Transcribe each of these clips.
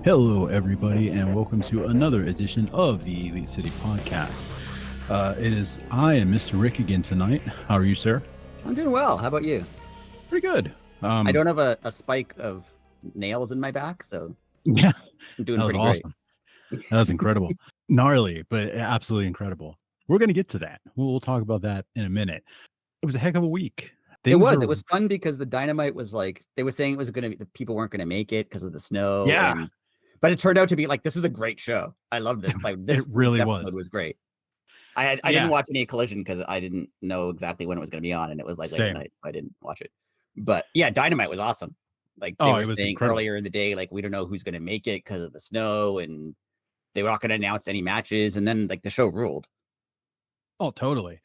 Hello, everybody, and welcome to another edition of the Elite City Podcast. I am Mr. Rick again tonight. How are you, sir? I'm doing well. How about you? Pretty good. I don't have a spike of nails in my back, so yeah, I'm doing that was pretty awesome. Great. That was incredible. Gnarly, but absolutely incredible. We're going to get to that. We'll talk about that in a minute. It was a heck of a week. It was fun because the Dynamite was like, they were saying it was going to be, the people weren't going to make it because of the snow. Yeah. But it turned out to be like, this was a great show. I love this. Like, this it really was great. I didn't watch any Collision because I didn't know exactly when it was going to be on, and it was like late at night. I didn't watch it. But yeah, Dynamite was awesome. Like they were saying incredible. Earlier in the day, like we don't know who's going to make it because of the snow, and they were not going to announce any matches, and then like the show ruled. Oh, totally.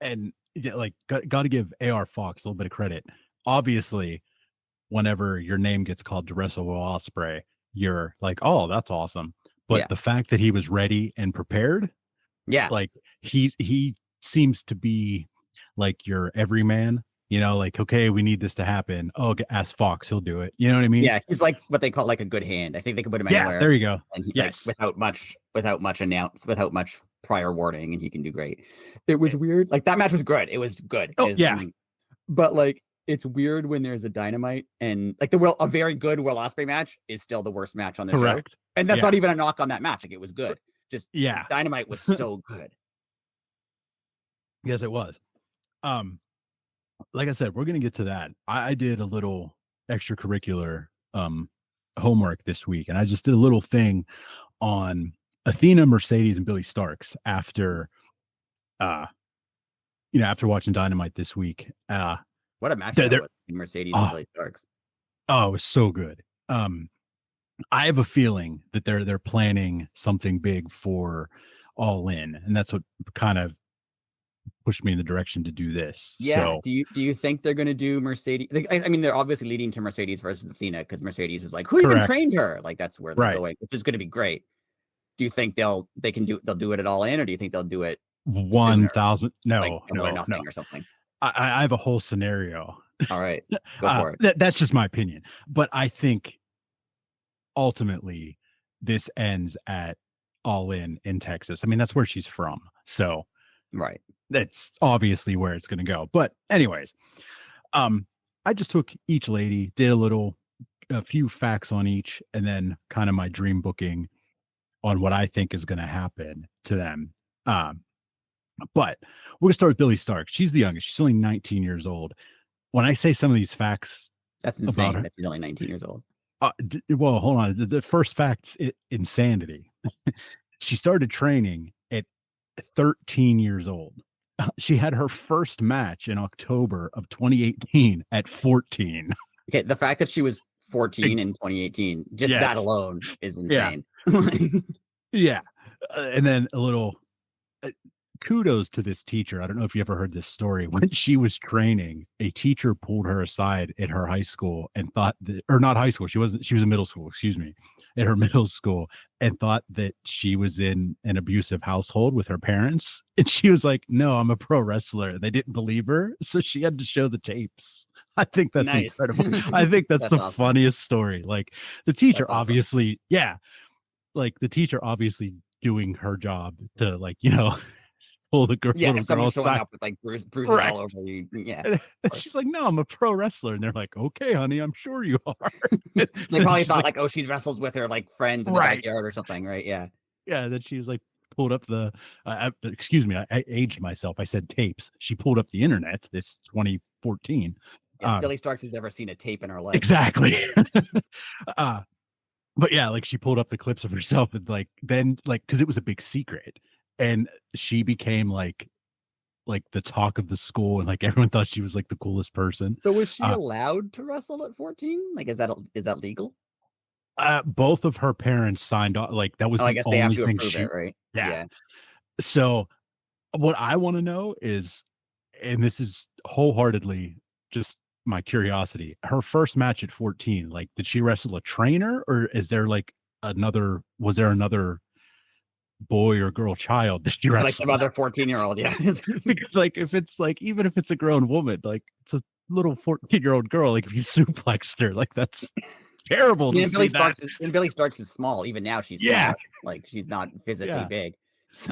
And yeah, like got to give AR Fox a little bit of credit. Obviously, whenever your name gets called to wrestle with Ospreay, you're like, oh, that's awesome. But the fact that he was ready and prepared, like he seems to be like your everyman. You know, like, okay, we need this to happen. Oh, ask Fox, he'll do it. You know what I mean? Yeah, he's like what they call like a good hand. I think they could put him anywhere. Yeah, there you go. And he, like, without much prior warning, and he can do great. It was weird. Like that match was good. It was good. Oh, yeah. But like, it's weird when there's a Dynamite and like a very good Will Ospreay match is still the worst match on the show. And that's not even a knock on that match. Like it was good. Just Dynamite was so good. Yes, it was. Like I said, we're gonna get to that. I did a little extracurricular homework this week, and I just did a little thing on Athena, Mercedes, and Billie Starkz after after watching Dynamite this week. What a match that was, Mercedes and Billie Starkz. Oh, it was so good. I have a feeling that they're planning something big for All In, and that's what kind of pushed me in the direction to do this. Yeah. So, do you think they're going to do Mercedes? I mean, they're obviously leading to Mercedes versus Athena because Mercedes was like, who even trained her? Like that's where they're going, which is going to be great. Do you think they'll do it at All In, or do you think they'll do it 1,000? No, like, or nothing or something. I have a whole scenario. All right, go for it. That's just my opinion, but I think ultimately this ends at All In Texas. I mean, that's where she's from, so right. That's obviously where it's going to go. But anyways, I just took each lady, did a few facts on each, and then kind of my dream booking on what I think is going to happen to them. But we're going to start with Billie Starkz. She's the youngest. She's only 19 years old. When I say some of these facts, that's insane that she's only 19 years old. Well, hold on. The first fact's insanity. She started training at 13 years old. She had her first match in October of 2018 at 14. Okay, the fact that she was 14 in 2018, just that alone is insane. Yeah. And then a little kudos to this teacher. I don't know if you ever heard this story. When she was training, a teacher pulled her aside at her high school and thought that, or not high school, she was in middle school, excuse me, at her middle school, and thought that she was in an abusive household with her parents. And she was like, no, I'm a pro wrestler. They didn't believe her, so she had to show the tapes. I think that's incredible. I think that's the awesome. Funniest story. Like the teacher obviously, like the teacher obviously doing her job to, like, pull the girl, little girl aside up with like bruises all over you. Yeah. She's like, no, I'm a pro wrestler. And they're like, okay, honey, I'm sure you are. They probably thought like, oh, she wrestles with her like friends in the backyard or something, right? Yeah. Yeah. Then she was like, pulled up the, excuse me, I aged myself. I said tapes. She pulled up the internet. It's 2014. Yes, Billie Starkz has never seen a tape in her life. Exactly. But yeah, like she pulled up the clips of herself and because it was a big secret. And she became like the talk of the school, and like everyone thought she was like the coolest person. So was she allowed to wrestle at 14? Like, is that legal? Both of her parents signed off. Like that was the only thing she, right? Yeah. So what I want to know is, and this is wholeheartedly just my curiosity, her first match at 14, like, did she wrestle a trainer, or is there like was there another boy or girl child that she it's wrestles. Like some other 14-year-old, yeah. Because like if it's like even if it's a grown woman, like it's a little 14-year-old girl, like if you suplexed her, like that's terrible to see that. And Billie Starkz is small. Even now, she's small. Like she's not physically big. So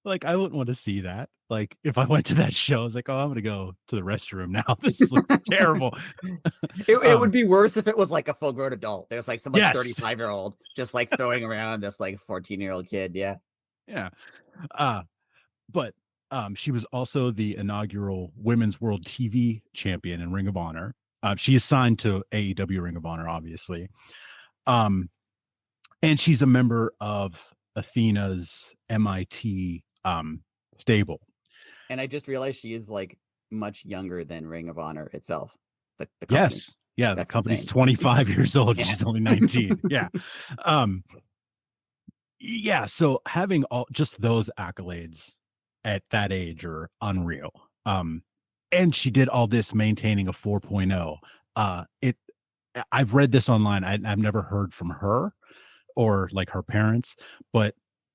like I wouldn't want to see that. Like if I went to that show, I was like, oh, I'm gonna go to the restroom now. This looks terrible. It would be worse if it was like a full-grown adult. There's like some like 35-year-old just like throwing around this like 14-year-old kid. Yeah. But she was also the inaugural Women's World TV Champion in Ring of Honor. She is signed to AEW Ring of Honor, obviously. And she's a member of Athena's MIT stable. And I just realized she is like much younger than Ring of Honor itself. The yes. Yeah. That's the company's insane. 25 years old. She's only 19. Yeah. Yeah. So having just those accolades at that age are unreal. And she did all this maintaining a 4.0. I've read this online. I've never heard from her or like her parents, but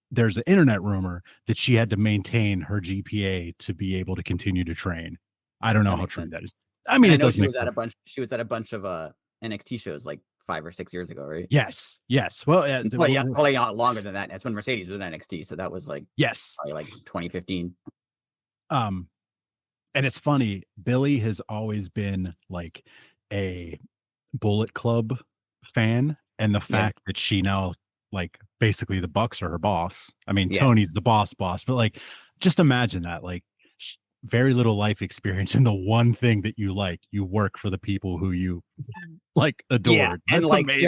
there's an internet rumor that she had to maintain her GPA to be able to continue to train. I don't know how true that is. I mean, it does make sense. She was at a bunch of NXT shows like 5 or 6 years ago, right? Yes. Well, probably not longer than that. That's when Mercedes was in NXT, so that was like probably like 2015. And it's funny, Billie has always been like a Bullet Club fan, and the fact that she now like basically the Bucks are her boss. I mean, Tony's the boss, but like just imagine that, like very little life experience in the one thing that you like. You work for the people who you like adored. Yeah, and that's like amazing.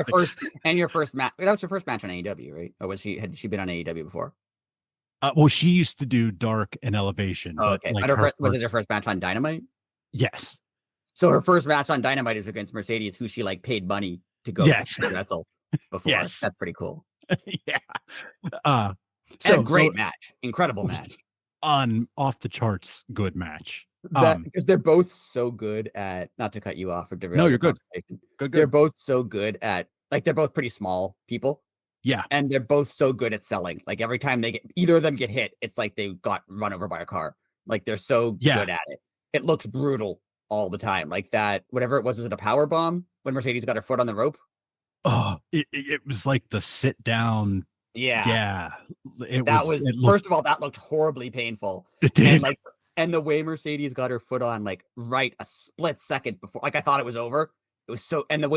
Your first match. That was your first match on AEW, right? Or had she been on AEW before? Well, she used to do Dark and Elevation. Oh, okay. But was it her first match on Dynamite? Yes. So her first match on Dynamite is against Mercedes, who she like paid money to go wrestle before. Yes. That's pretty cool. Yeah. So great match. Incredible match. Off the charts good match. Because they're both so good at, not to cut you off or derail. No, you're good. Good. They're both so good at, like, they're both pretty small people. Yeah. And they're both so good at selling. Like every time either of them get hit, it's like they got run over by a car. Like they're so good at it. It looks brutal all the time. Like that, whatever it was it a power bomb when Mercedes got her foot on the rope? Oh, it was like the sit down. Yeah. It first of all, that looked horribly painful. It did. And the way Mercedes got her foot on, like right a split second before, like I thought it was over. It was so, and the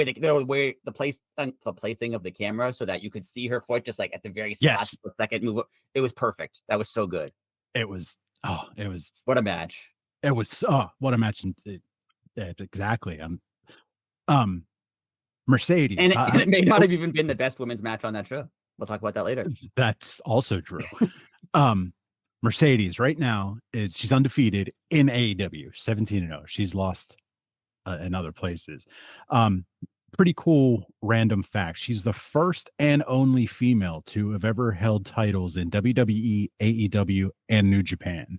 placing of the camera so that you could see her foot just like at the very last second move. It was perfect. That was so good. It was what a match. It was what a match. Exactly. Mercedes, and it may not have even been the best women's match on that show. We'll talk about that later. That's also true. Mercedes right now she's undefeated in AEW, 17-0. She's lost in other places. Pretty cool random fact. She's the first and only female to have ever held titles in WWE, AEW, and New Japan.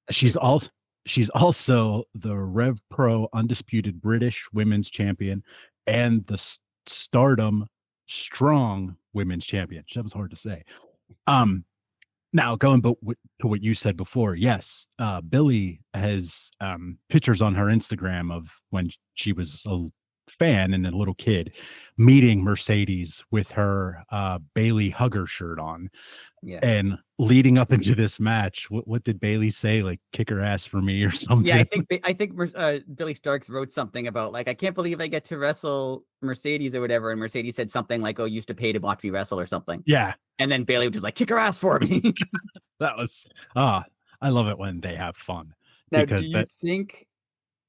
She's also the Rev Pro Undisputed British Women's Champion and the Stardom Strong Women's Champion. That was hard to say. Now going to what you said before, yes, Billie has pictures on her Instagram of when she was a fan and a little kid meeting Mercedes with her Bailey Hugger shirt on. Yeah. And leading up into this match, what did Bailey say? Like, kick her ass for me or something? Yeah, I think Billie Starkz wrote something about like, I can't believe I get to wrestle Mercedes or whatever. And Mercedes said something like, "Oh, you used to pay to watch me wrestle" or something. Yeah. And then Bailey was just like, "Kick her ass for me." That was I love it when they have fun. Now, do you think?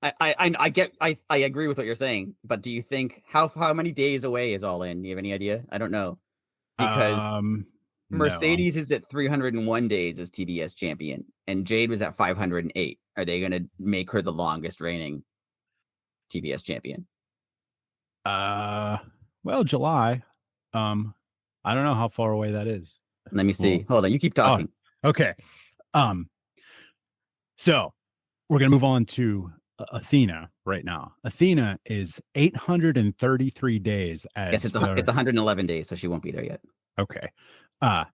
I agree with what you're saying, but do you think how many days away is All In? Do you have any idea? I don't know, because Mercedes is at 301 days as TBS champion, and Jade was at 508. Are they going to make her the longest reigning TBS champion? Well, July. I don't know how far away that is. Let me see. Hold on, you keep talking. Oh, okay. So we're gonna move on to Athena right now. Athena is 833 days. Yes, it's 111 days, so she won't be there yet. Okay. Uh,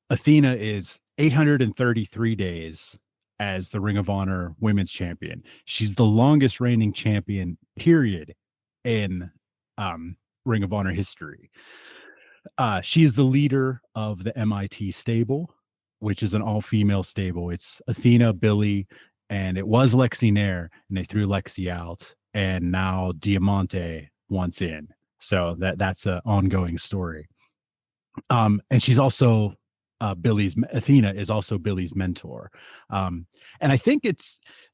Athena is 833 days as the Ring of Honor Women's Champion. She's the longest reigning champion, period, in Ring of Honor history. She's the leader of the MIT stable, which is an all-female stable. It's Athena, Billie, and it was Lexi Nair, and they threw Lexi out, and now Diamante wants in. So that's an ongoing story. And she's also Athena is also Billie's mentor. And I think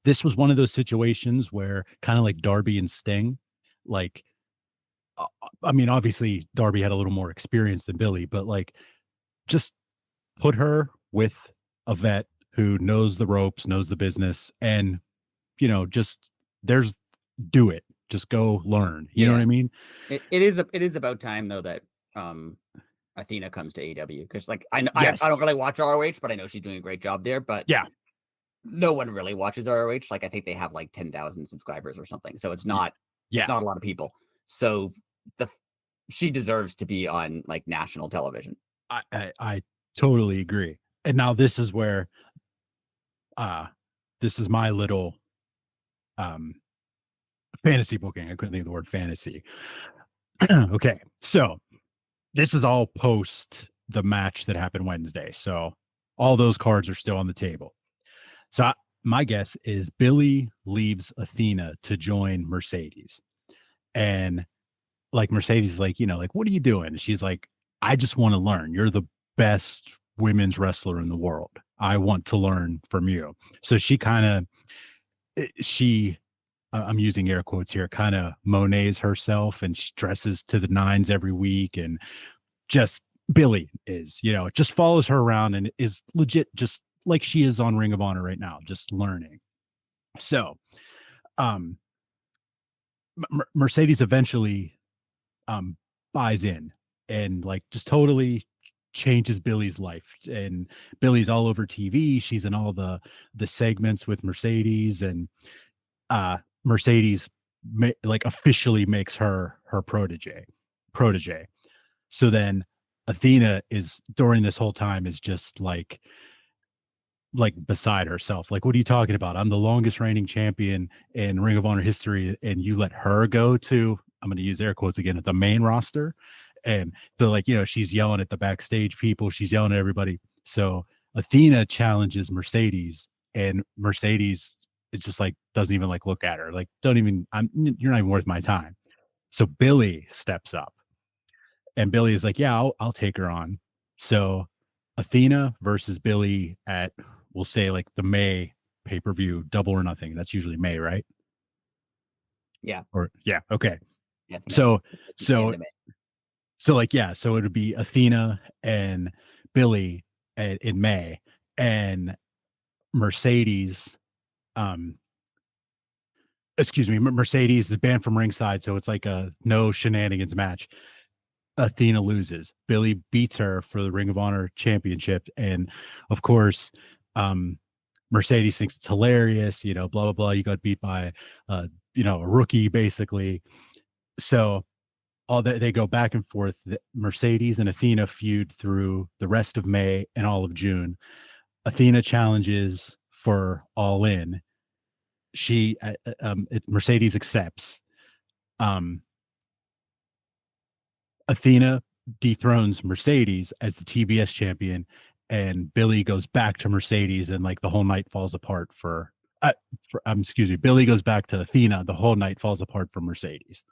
this was one of those situations where kind of like Darby and Sting, like, I mean, obviously Darby had a little more experience than Billie, but like just put her with a vet who knows the ropes, knows the business, and just do it. Just go learn. You know what I mean? It is about time though that Athena comes to AEW, because like I don't really watch ROH, but I know she's doing a great job there. But yeah, no one really watches ROH. Like I think they have like 10,000 subscribers or something, so it's not it's not a lot of people. So she deserves to be on like national television. I totally agree. And now this is where this is my little fantasy booking. I couldn't think of the word fantasy. Okay, so this is all post the match that happened Wednesday. So all those cards are still on the table. So my guess is Billie leaves Athena to join Mercedes. And like Mercedes is like, like, what are you doing? she's like, I just want to learn. You're the best women's wrestler in the world. I want to learn from you. So she kind of, I'm using air quotes here, kind of Monets herself, and she dresses to the nines every week. And just Billie is, just follows her around and is legit just like she is on Ring of Honor right now, just learning. So Mercedes eventually buys in and like just totally changes Billie's life. And Billie's all over TV. She's in all the segments with Mercedes, and Mercedes like officially makes her protege. So then Athena is during this whole time is just like beside herself. Like, what are you talking about? I'm the longest reigning champion in Ring of Honor history, and you let her go to, I'm going to use air quotes again, at the main roster. And so like, she's yelling at the backstage people. She's yelling at everybody. So Athena challenges Mercedes, and Mercedes, it's just like, doesn't even like look at her. Like, you're not even worth my time. So Billie steps up, and Billie is like, yeah, I'll take her on. So Athena versus Billie at, we'll say like the May pay-per-view, Double or Nothing. That's usually May, right? Yeah. Okay. Yeah, so like, yeah, so it would be Athena and Billie in May, and Mercedes, Mercedes is banned from ringside, so it's like a no shenanigans match. Athena loses. Billie beats her for the Ring of Honor championship, and of course, Mercedes thinks it's hilarious. Blah blah blah. You got beat by, a rookie, basically. So they go back and forth. Mercedes and Athena feud through the rest of May and all of June. Athena challenges for All In. Mercedes accepts. Athena dethrones Mercedes as the TBS champion, and Billie goes back to Mercedes, and like the whole night falls apart Billie goes back to Athena. The whole night falls apart for Mercedes.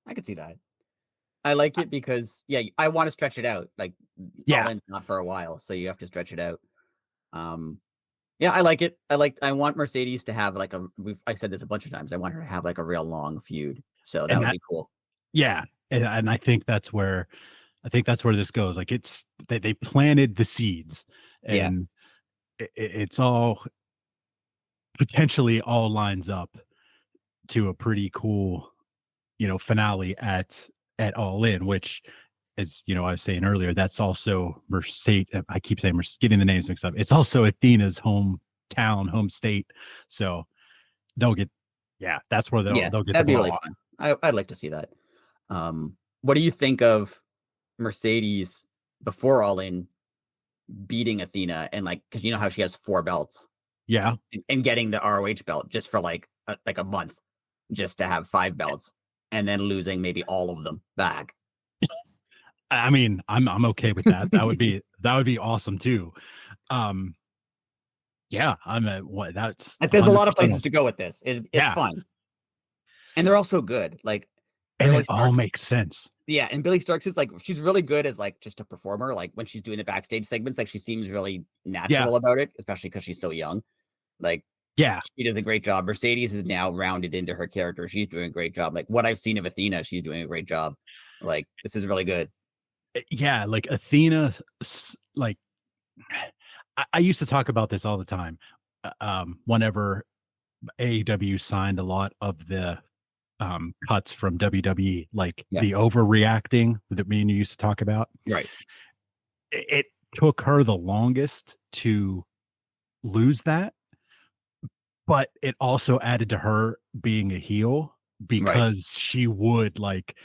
I could see that. I like it because I want to stretch it out. Like, All In's not for a while, so you have to stretch it out. I like it. I want Mercedes to have like I've said this a bunch of times. I want her to have like a real long feud. So that would be cool. Yeah. And I think that's where this goes. Like, it's they planted the seeds, and it's all potentially all lines up to a pretty cool, finale at All In, which is, I was saying earlier, that's also Mercedes. I keep saying getting the names mixed up. It's also Athena's home state. So that's where they'll get that'd be really fun. I'd like to see that. What do you think of Mercedes before All In beating Athena and like, because you know how she has 4 belts. Yeah. And getting the ROH belt just for like a month just to have 5 belts and then losing maybe all of them back. I mean, I'm okay with that. That would be awesome too. Yeah, that's there's a lot of places to go with this. It's fun. And they're all so good. Like, and Billie it Starkz, all makes sense. Yeah, and Billie Starkz is like, she's really good as like just a performer. Like when she's doing the backstage segments, like she seems really natural about it, especially because she's so young. Like, she does a great job. Mercedes is now rounded into her character. She's doing a great job. Like what I've seen of Athena, she's doing a great job. Like this is really good. Yeah, like Athena, like I used to talk about this all the time. Whenever AEW signed a lot of the cuts from WWE, like the overreacting that me and you used to talk about. Right. It took her the longest to lose that, but it also added to her being a heel because she would like,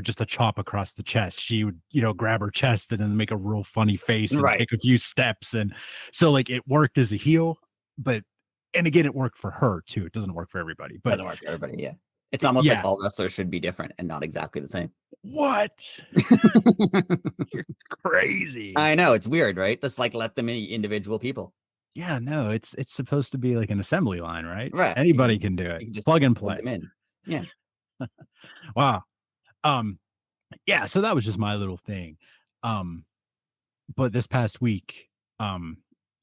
just a chop across the chest. She would, grab her chest and then make a real funny face and take a few steps. And so like it worked as a heel, and again, it worked for her too. It doesn't work for everybody, but it doesn't work for everybody. Yeah. It's almost like all wrestlers should be different and not exactly the same. What? You're crazy. I know. It's weird, right? Just like let them be individual people. Yeah, no, it's supposed to be like an assembly line, right? Right. Anybody can do it. You can just plug and play. Them in. Yeah. Wow. Yeah, so that was just my little thing. But this past week,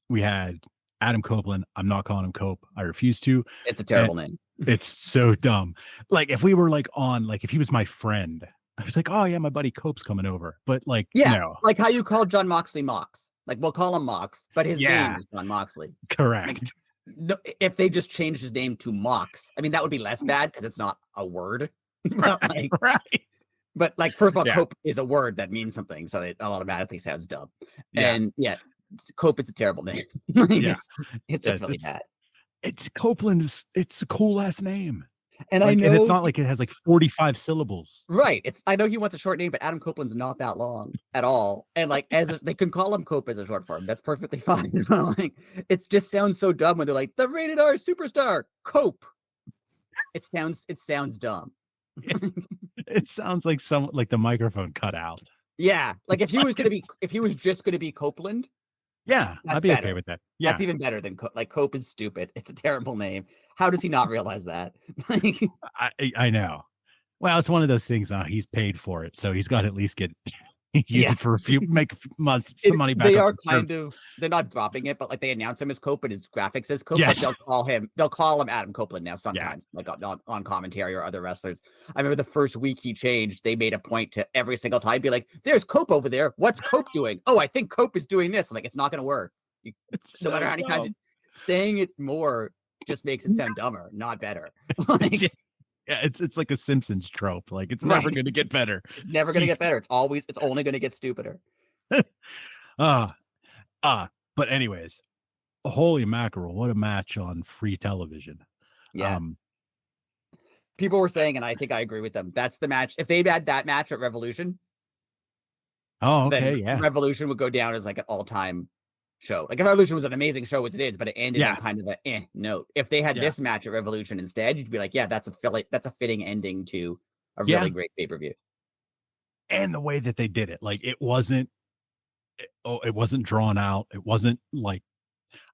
we had Adam Copeland. I'm not calling him Cope. I refuse to. It's a terrible name. It's so dumb. Like if we were like on, like if he was my friend, I was like, oh yeah, my buddy Cope's coming over. But like, no. Like how you call Jon Moxley Mox. Like we'll call him Mox, but his name is Jon Moxley. Correct. Like, if they just changed his name to Mox, I mean that would be less bad because it's not a word. Right. But like, first of all, Cope is a word that means something, so it automatically sounds dumb. And Cope is a terrible name. It's just really bad. It's Copeland. It's a cool last name, and like, I know, and it's not like it has like 45 syllables. Right. I know he wants a short name, but Adam Copeland's not that long at all. And like, they can call him Cope as a short form. That's perfectly fine. Like, it just sounds so dumb when they're like the rated R superstar Cope. It sounds dumb. It sounds like the microphone cut out. Yeah, like if he was just gonna be Copeland, I'd be okay with that. Yeah, that's even better than like Cope is stupid. It's a terrible name. How does he not realize that? Like, I know. Well, it's one of those things. He's paid for it, so he's got to at least get use it for a few, make months, some money back. They are they're not dropping it, but like they announce him as Cope and his graphics as Cope. Yes. Like they'll call him Adam Copeland now sometimes, like on commentary or other wrestlers. I remember the first week he changed, they made a point to every single time be like, "There's Cope over there. What's Cope doing? Oh, I think Cope is doing this." I'm like, it's not going to work. No matter how many times saying it more just makes it sound dumber, not better. Like, yeah, it's like a Simpsons trope. Like it's never going to get better. It's never going to get better. It's only going to get stupider. But anyways, holy mackerel, what a match on free television. Yeah. People were saying, and I think I agree with them, that's the match. If they had that match at Revolution, then Revolution would go down as like an all-time show. Like if Revolution was an amazing show, which it is, but it ended on kind of a note. If they had this match at Revolution instead, you'd be like, yeah, that's a fitting ending to a really great pay-per-view. And the way that they did it, like it wasn't drawn out. It wasn't like,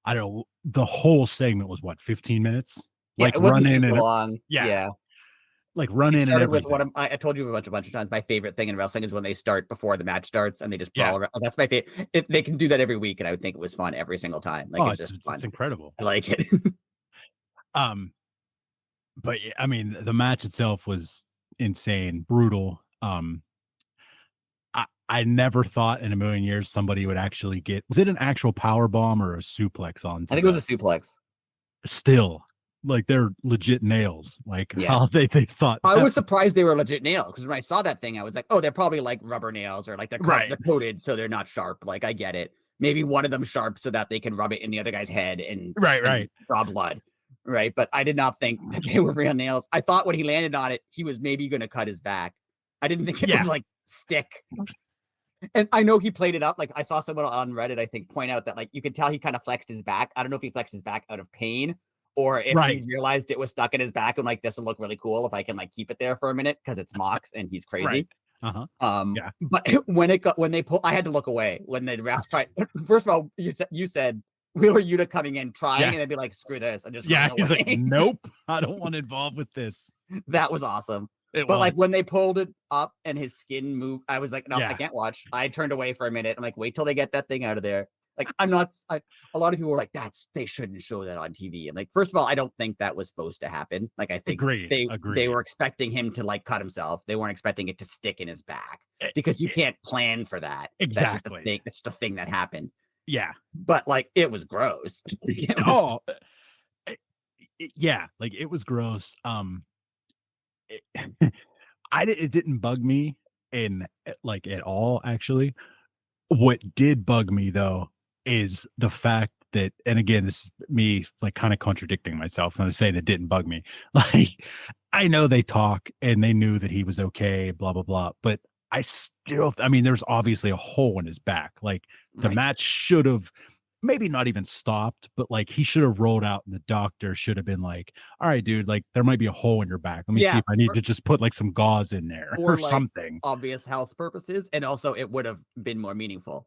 I don't know, the whole segment was what, 15 minutes? Like it wasn't super long. Yeah. Like run in and everything. With I told you a bunch of times, my favorite thing in wrestling is when they start before the match starts and they just brawl around. That's my favorite. They can do that every week, and I would think it was fun every single time. Like it's just fun. It's incredible. I like it. But I mean, the match itself was insane, brutal. I never thought in a million years somebody would actually get. Was it an actual power bomb or a suplex on? I think it was a suplex. Still. Like they're legit nails. Like how they thought. I was surprised they were legit nails because when I saw that thing, I was like, oh, they're probably like rubber nails or like they're coated so they're not sharp. Like I get it. Maybe one of them sharp so that they can rub it in the other guy's head and draw blood. Right. But I did not think that they were real nails. I thought when he landed on it, he was maybe going to cut his back. I didn't think it would like stick. And I know he played it up. Like I saw someone on Reddit, I think, point out that like you could tell he kind of flexed his back. I don't know if he flexed his back out of pain or if he realized it was stuck in his back and like this will look really cool if I can like keep it there for a minute because it's Mox and he's crazy. But when they pull, I had to look away when the refs tried. First of all, you said Wheeler Yuta coming in trying and they'd be like, screw this. And just he's like, nope, I don't want to involve with this. That was awesome. Like when they pulled it up and his skin moved, I was like, no, I can't watch. I turned away for a minute. I'm like, wait till they get that thing out of there. Like, a lot of people were like, they shouldn't show that on TV. And like, first of all, I don't think that was supposed to happen. Like, I think they were expecting him to like cut himself. They weren't expecting it to stick in his back because you can't plan for that. Exactly. That's the thing that happened. Yeah. But like, it was gross. Like it was gross. It didn't bug me in like at all, actually. What did bug me though is the fact that, and again, this is me like kind of contradicting myself. And I'm saying it didn't bug me. Like, I know they talk and they knew that he was okay, blah, blah, blah. But there's obviously a hole in his back. Like the match should have maybe not even stopped, but like he should have rolled out and the doctor should have been like, all right, dude, like there might be a hole in your back. Let me see if I need to just put like some gauze in there or like something. Obvious health purposes. And also it would have been more meaningful.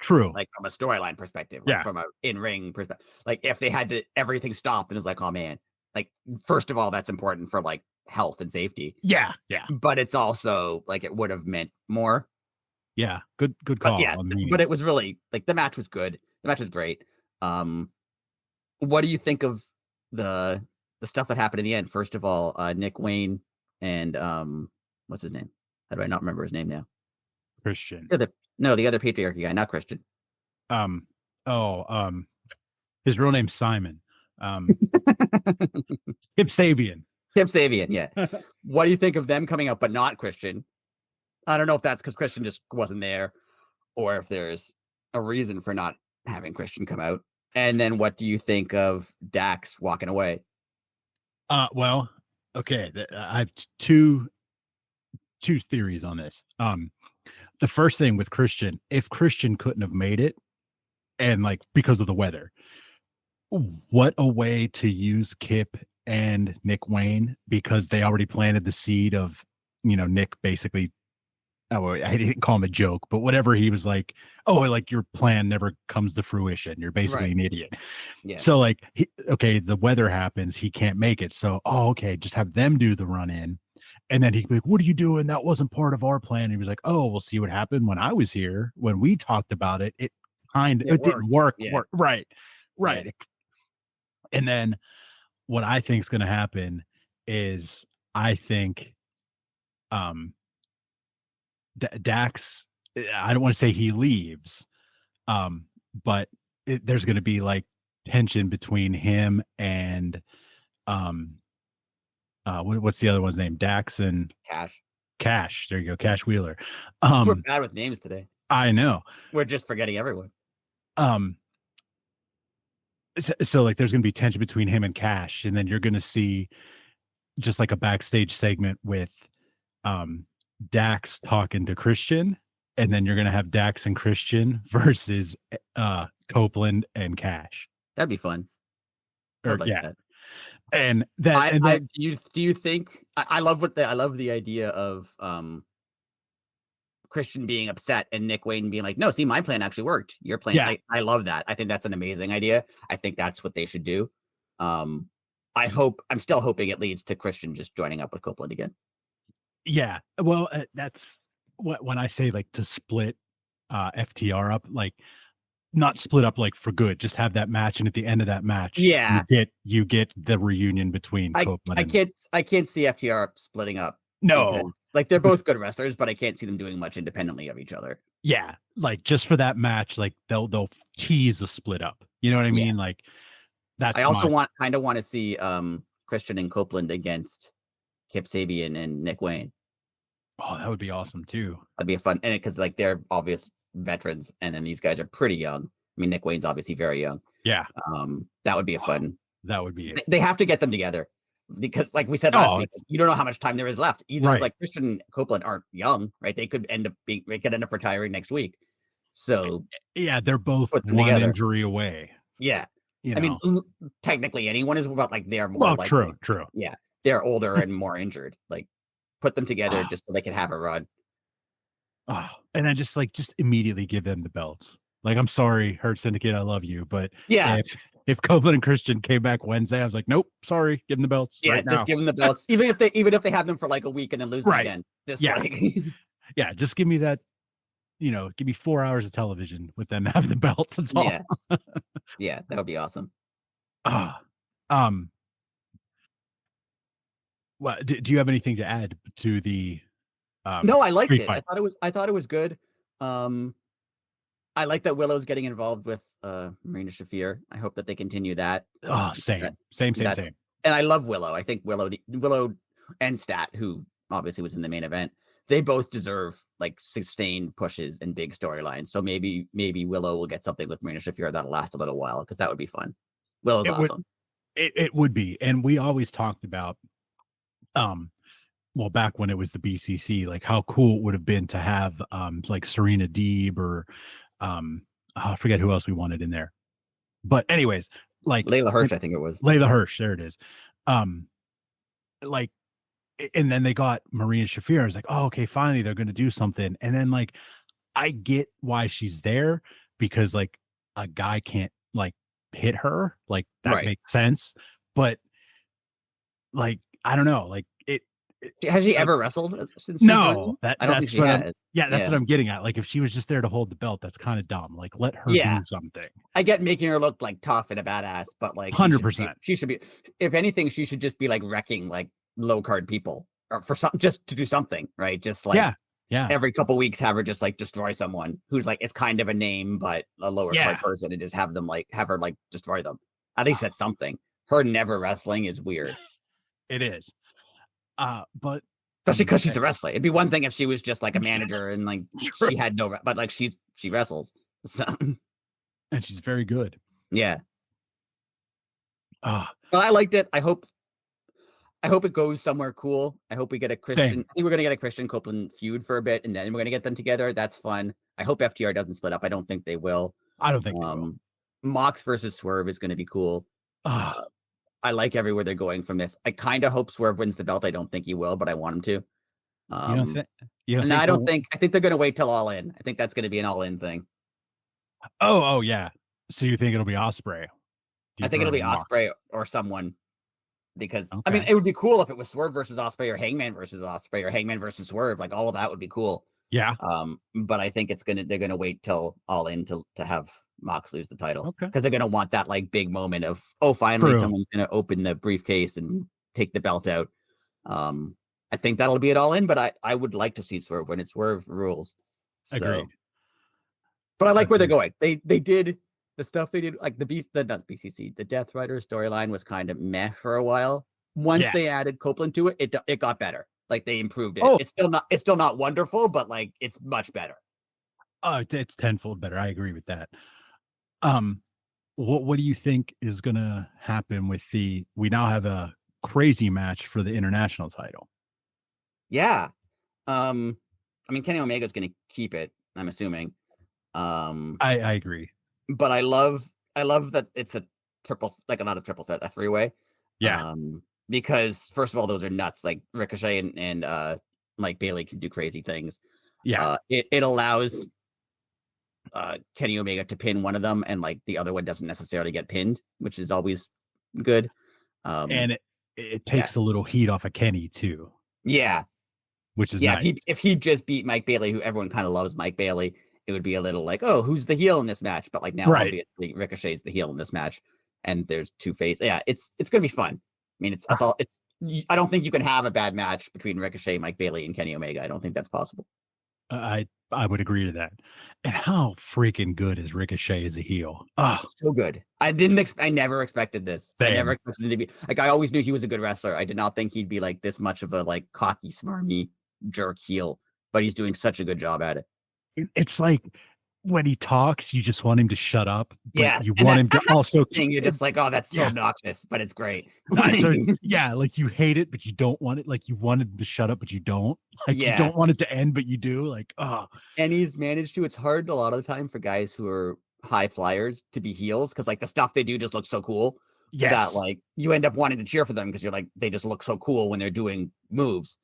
True. Like from a storyline perspective, like from a in-ring perspective. Like if they had to everything stopped and it's like, oh man, like first of all, that's important for like health and safety. Yeah. But it's also like it would have meant more. Yeah. Good call. But it was really like the match was good. The match was great. What do you think of the stuff that happened in the end? First of all, Nick Wayne and what's his name? How do I not remember his name now? Christian. The other patriarchy guy, not Christian. His real name's Simon. Kip Sabian. Yeah. What do you think of them coming out but not Christian? I don't know if that's because Christian just wasn't there, or if there's a reason for not having Christian come out. And then what do you think of Dax walking away? Well, okay. I have two theories on this. The first thing with Christian, if Christian couldn't have made it and like because of the weather, what a way to use Kip and Nick Wayne, because they already planted the seed of, Nick basically, I didn't call him a joke, but whatever, he was like, oh, like your plan never comes to fruition. You're basically an idiot. Yeah. So like, the weather happens. He can't make it. So, just have them do the run in. And then he'd be like, what are you doing? That wasn't part of our plan. And he was like, oh, we'll see what happened when I was here. When we talked about it, it didn't work. Right. Yeah. And then what I think is going to happen is I think Dax, I don't want to say he leaves, but there's going to be like tension between him and what's the other one's name? Dax and Cash. There you go. Cash Wheeler. We're bad with names today. I know. We're just forgetting everyone. So like there's going to be tension between him and Cash, and then you're going to see just like a backstage segment with Dax talking to Christian, and then you're going to have Dax and Christian versus Copeland and Cash. That'd be fun. That. And do you think I love the idea of Christian being upset and Nick Wayne being like, no, see, my plan actually worked. Your plan. Yeah. I love that. I think that's an amazing idea. I think that's what they should do. I'm still hoping it leads to Christian just joining up with Copeland again. Yeah. Well, that's when I say like to split FTR up, like not split up like for good, just have that match. And at the end of that match, you get the reunion between Copeland. I can't see FTR splitting up. No, because, like they're both good wrestlers, but I can't see them doing much independently of each other. Yeah, like just for that match, like they'll tease a split up. You know what I mean? Like that's. I also want to see Christian and Copeland against Kip Sabian and Nick Wayne. Oh, that would be awesome too. That'd be a fun, and because like they're obvious veterans, and then these guys are pretty young. I mean, Nick Wayne's obviously very young. Yeah. That would be a fun. That would be it. They have to get them together. because like we said last week, you don't know how much time there is left. Either like Christian and Copeland aren't young, right? They could end up retiring next week. So yeah, they're both one injury away. Yeah. I mean, technically anyone is, but like they're more like true. Yeah. They're older and more injured. Like put them together just so they can have a run. Oh, and then just immediately give them the belts. Like, I'm sorry, Hurt Syndicate, I love you, but if Copeland and Christian came back Wednesday, I was like, nope, sorry, give them the belts. Yeah, right just now. Give them the belts, even if they have them for like a week and then lose them again. Just yeah, just give me that. Give me 4 hours of television with them have the belts. That's all. Yeah, that would be awesome. Well, do you have anything to add to the? No, I liked it. I thought it was good. I like that Willow's getting involved with Marina Shafir. I hope that they continue that. Same. And I love Willow. I think Willow and Stat, who obviously was in the main event, they both deserve like sustained pushes and big storylines. So maybe Willow will get something with Marina Shafir that'll last a little while, because that would be fun. Willow's awesome. It would be, and we always talked about, well, back when it was the BCC, like how cool it would have been to have like Serena Deeb or I forget who else we wanted in there. But anyways, like Layla Hirsch, I think it was. Layla Hirsch, there it is. Like, and then they got Marina Shafir. I was like, oh, okay, finally they're gonna do something. And then like I get why she's there, because like a guy can't like hit her. Like that makes sense. But like, I don't know, like has she ever wrestled since? No, that's what I'm getting at. Like, if she was just there to hold the belt, that's kind of dumb. Like, let her do something. I get making her look like tough and a badass, but like 100%. She should be, if anything, she should just be like wrecking like low card people, or for some, just to do something, right? Just like every couple weeks have her just like destroy someone who's like, it's kind of a name but a lower card person, and just have her like destroy them. At least that's something. Her never wrestling is weird. It is. But especially because she's a wrestler. It'd be one thing if she was just like a manager and like she had no, but like she wrestles. So, and she's very good. Yeah. But I liked it. I hope it goes somewhere cool. I hope we get a Christian. I think we're gonna get a Christian Copeland feud for a bit, and then we're gonna get them together. That's fun. I hope FTR doesn't split up. I don't think they will. I don't think they will. Mox versus Swerve is gonna be cool. I like everywhere they're going from this. I kind of hope Swerve wins the belt. I don't think he will, but I want him to. I think they're going to wait till All In. I think that's going to be an All In thing. Oh yeah. So you think it'll be Ospreay? I think it'll be Ospreay or someone, because I mean, it would be cool if it was Swerve versus Ospreay, or Hangman versus Ospreay, or Hangman versus Swerve. Like all of that would be cool. Yeah. But I think they're going to wait till All In to have Mox lose the title, because they're going to want that like big moment of, finally someone's going to open the briefcase and take the belt out. I think that'll be it All In, but I would like to see Swerve when it's Swerve rules. So, agreed. But I like where they're going. They did the stuff they did, like the BCC, the Death Rider storyline was kind of meh for a while. Once they added Copeland to it, it got better. Like they improved it. It's still not wonderful, but like it's much better. Oh, it's tenfold better. I agree with that. What do you think is gonna happen with we now have a crazy match for the international title? Yeah. I mean, Kenny Omega's gonna keep it, I'm assuming. I agree. But I love that it's a triple, like not a triple threat, a three-way. Yeah. Because first of all, those are nuts. Like Ricochet and Mike Bailey can do crazy things. Yeah. It allows Kenny Omega to pin one of them, and like the other one doesn't necessarily get pinned, which is always good. And it takes a little heat off of Kenny too. Yeah. Which is nice. If he just beat Mike Bailey, who everyone kind of loves Mike Bailey, it would be a little like, oh, who's the heel in this match? But like now, obviously, Ricochet's the heel in this match, and there's two faces. Yeah, it's gonna be fun. I mean, I don't think you can have a bad match between Ricochet, Mike Bailey, and Kenny Omega. I don't think that's possible. I would agree to that. And how freaking good is Ricochet as a heel? So good. I never expected this. Same. I never expected him to be like, I always knew he was a good wrestler. I did not think he'd be like this much of a like cocky, smarmy jerk heel, but he's doing such a good job at it. It's like when he talks, you just want him to shut up, but Yeah, you want him to also. You're just like, oh, that's so obnoxious, but it's great. So yeah, like you hate it, but you don't want it. Like you wanted to shut up, but you don't. Like you don't want it to end, but you do. Like And he's managed to. It's hard a lot of the time for guys who are high flyers to be heels because like the stuff they do just looks so cool. That like you end up wanting to cheer for them because you're like they just look so cool when they're doing moves.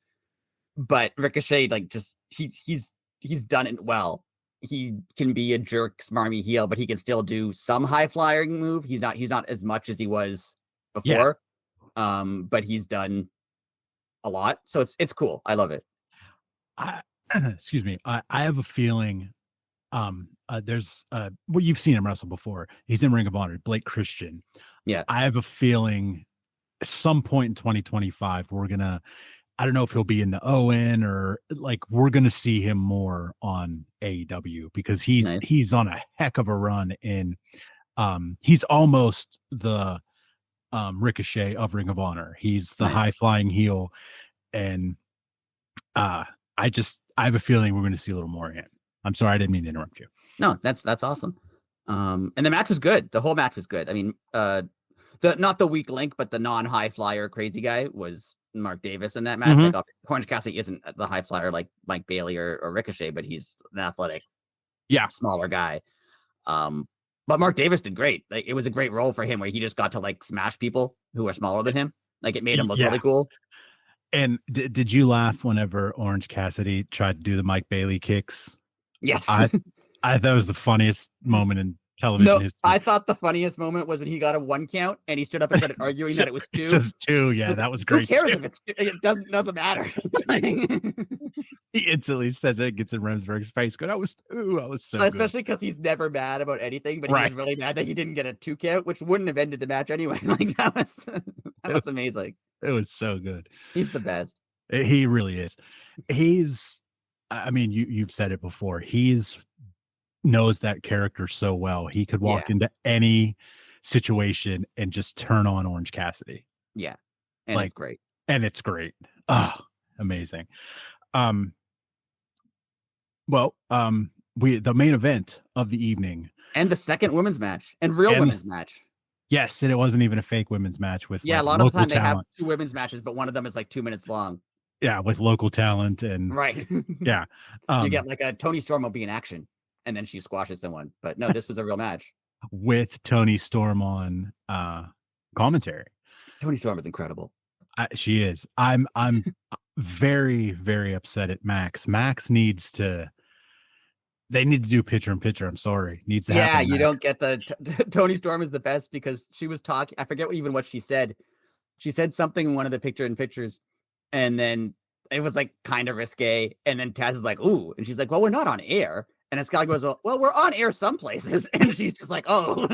But Ricochet, like just he's done it well. He can be a jerk, smarmy heel, but he can still do some high flying move. He's not as much as he was before. But he's done a lot. So it's cool. I love it. Excuse me. I have a feeling there's well, you've seen him wrestle before. He's in Ring of Honor, Blake Christian. Yeah. I have a feeling at some point in 2025, I don't know if he'll be in the ON or like we're gonna see him more on AEW because he's on a heck of a run in he's almost the Ricochet of Ring of Honor. He's the high flying heel, and I have a feeling we're gonna see a little more of him. I'm sorry, I didn't mean to interrupt you. No, that's awesome. And the match was good. The whole match was good. I mean, not the weak link, but the non-high flyer crazy guy was Mark Davis in that match. Mm-hmm. Like Orange Cassidy isn't the high flyer like Mike Bailey or Ricochet, but he's an athletic, smaller guy. But Mark Davis did great. Like it was a great role for him where he just got to like smash people who are smaller than him. Like it made him look really cool. And did you laugh whenever Orange Cassidy tried to do the Mike Bailey kicks? Yes. I thought it was the funniest moment in television history. I thought the funniniest moment was when he got a 1 count and he stood up and started arguing that it was 2. It says 2, yeah, that was great. Who cares if it's 2? It doesn't matter. He instantly says it, gets in Remsburg's face. Go, that was 2. I was so especially because he's never mad about anything, but he's really mad that he didn't get a 2 count, which wouldn't have ended the match anyway. Like that was amazing. It was so good. He's the best. He really is. I mean, you've said it before. Knows that character so well. He could walk into any situation and just turn on Orange Cassidy. Yeah. And it's great. And it's great. Oh, amazing. The main event of the evening. And the second women's match. And women's match. Yes, and it wasn't even a fake women's match with a lot of the time they have 2 women's matches, but one of them is like 2 minutes long. Yeah, with local talent and yeah. You get like a Toni Storm will be in action and then she squashes someone. But no, this was a real match. With Toni Storm on commentary. Toni Storm is incredible. She is. I'm very, very upset at Max. Max needs to. They need to do picture in picture. I'm sorry. Needs to happen. Yeah, you don't get the Toni Storm is the best because she was talking. I forget what she said. She said something in one of the picture in pictures, and then it was like kind of risque. And then Taz is like, "Ooh," and she's like, "Well, we're not on air." And Scott goes, "Well, we're on air some places," and she's just like, "Oh."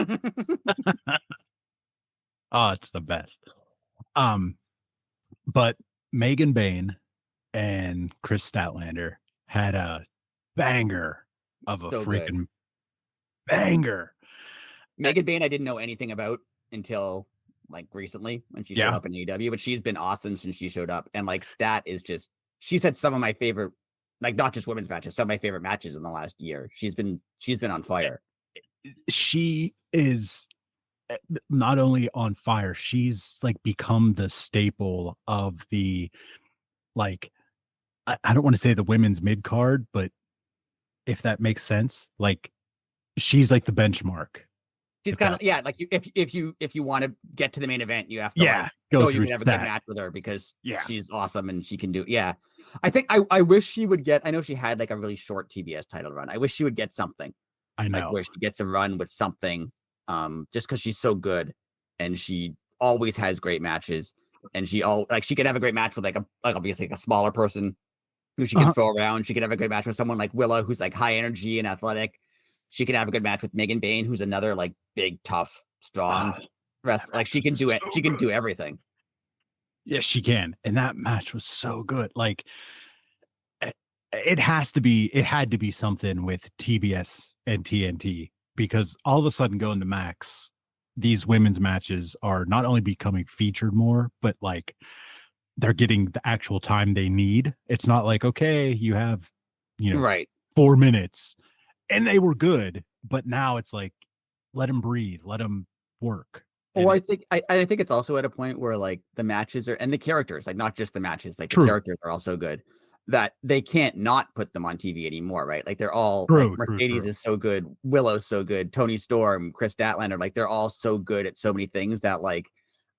Oh, it's the best. But Megan Bayne and Kris Statlander had a banger of a freaking banger. Megan Bayne, I didn't know anything about until like recently when she showed up in AEW, but she's been awesome since she showed up. And like Stat is just, she's had some of my favorite, like not just women's matches, some of my favorite matches in the last year. She's been on fire. She is not only on fire, she's like become the staple of the, like, I don't want to say the women's mid card, but if that makes sense, like she's like the benchmark. She's kind of like if you want to get to the main event, you have to go through you can have a good match with her because she's awesome and she can do I think I wish she would get. I know she had like a really short TBS title run. I wish she would get something. I know. Like where she gets a run with something, just because she's so good and she always has great matches and she could have a great match with like obviously like a smaller person who she can throw around. She could have a good match with someone like Willow, who's like high energy and athletic. She could have a good match with Megan Bayne, who's another like big, tough, strong wrestler. Like she can do it. She can do everything. Yes, she can. And that match was so good. Like it had to be something with TBS and TNT because all of a sudden going to Max, these women's matches are not only becoming featured more, but like they're getting the actual time they need. It's not like, okay, you have, 4 minutes and they were good, but now it's like, let them breathe, let them work. Oh, I think it's also at a point where like the matches are, and the characters, like not just the matches, like the characters are also good that they can't not put them on TV anymore, right? Like they're all like Mercedes is so good, Willow's so good, Toni Storm, Kris Statlander, like they're all so good at so many things that like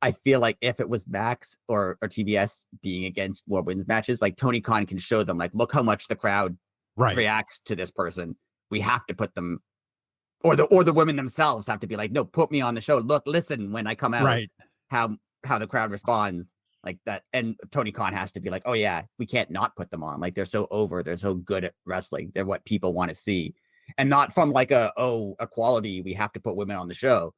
I feel like if it was Max or TBS being against War Women's matches, like Tony Khan can show them like, look how much the crowd reacts to this person. We have to put them, or the women themselves have to be like, no, put me on the show. Look, listen when I come out, how the crowd responds like that. And Tony Khan has to be like, oh yeah, we can't not put them on. Like they're so over, they're so good at wrestling. They're what people want to see, and not from like a quality. We have to put women on the show.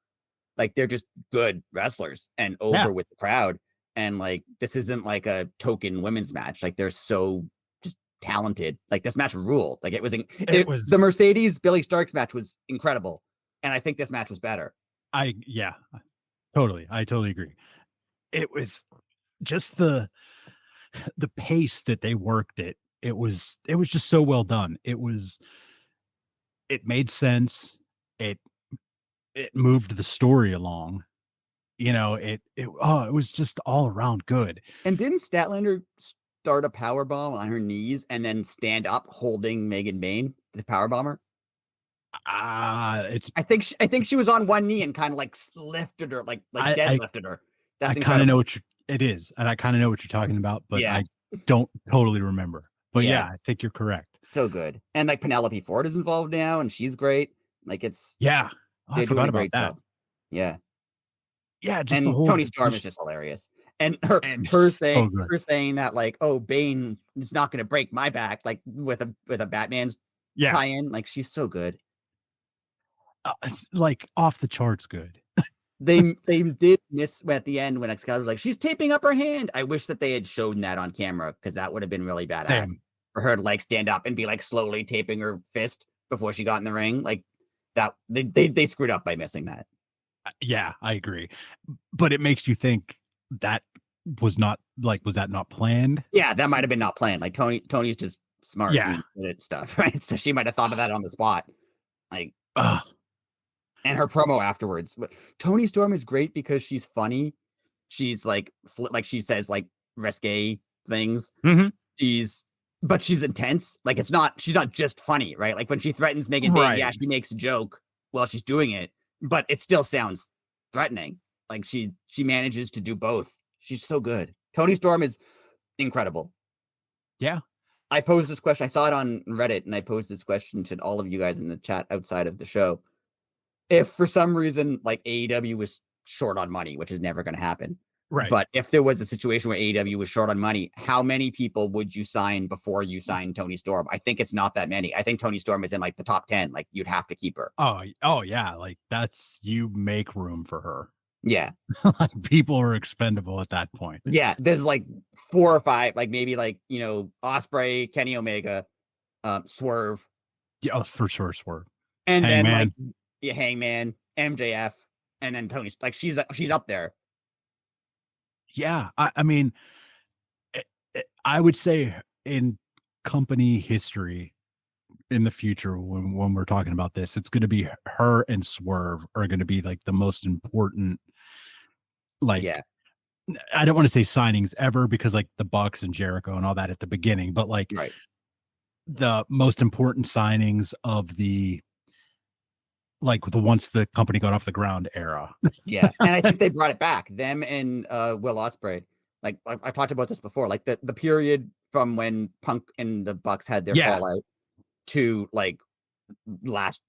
Like they're just good wrestlers and over with the crowd. And like, this isn't like a token women's match. Like they're so just talented. Like this match ruled. Like it was the Mercedes Billie Starkz match was incredible. And I think this match was better. I totally agree. It was just the pace that they worked it. It was just so well done. It made sense. It moved the story along, it was just all around good. And didn't Statlander start a power bomb on her knees and then stand up holding Megan Bayne, the power bomber? I think she was on one knee and kind of like lifted her, like deadlifted her. That's I kind of know it is, and I kind of know what you're talking about, but I don't totally remember. But I think you're correct. So good. And like Penelope Ford is involved now, and she's great. Like it's I forgot about that. Job. Yeah. Just and the whole Toni Storm is just hilarious. And her saying that like, oh, Bayne is not going to break my back, like with a Batman's tie-in. Like she's so good. Like off the charts good. They did miss at the end when Excalibur was like, she's taping up her hand. I wish that they had shown that on camera because that would have been really badass for her to like stand up and be like slowly taping her fist before she got in the ring. Like that they screwed up by missing that. Yeah, I agree. But it makes you think that was that not planned? Yeah, that might have been not planned. Like Tony's just smart and good at stuff, right? So she might have thought of that on the spot. Like and her promo afterwards. Toni Storm is great because she's funny. She's like she says like risque things. Mm-hmm. But she's intense. Like she's not just funny, right? Like when she threatens Megan Bayne, she makes a joke while she's doing it, but it still sounds threatening. Like she manages to do both. She's so good. Toni Storm is incredible. Yeah. I posed this question. I saw it on Reddit, and I posed this question to all of you guys in the chat outside of the show. If for some reason like AEW was short on money, which is never going to happen. Right. But if there was a situation where AEW was short on money, how many people would you sign before you sign Toni Storm? I think it's not that many. I think Toni Storm is in like the top 10. Like you'd have to keep her. Oh yeah. Like you make room for her. Yeah. Like people are expendable at that point. Yeah. There's like 4 or 5, like maybe like, Ospreay, Kenny Omega, Swerve. Yeah, for sure. Swerve. And Hangman. Then like Hangman, MJF, and then Tony. Like she's up there. Yeah, I mean, I would say in company history in the future, when we're talking about this, it's going to be her and Swerve are going to be like the most important. Like, I don't want to say signings ever because like the Bucks and Jericho and all that at the beginning, but like the most important signings of the once the company got off the ground era. Yeah. And I think they brought it back. Them and Will Ospreay. Like I talked about this before. Like the period from when Punk and the Bucks had their fallout to like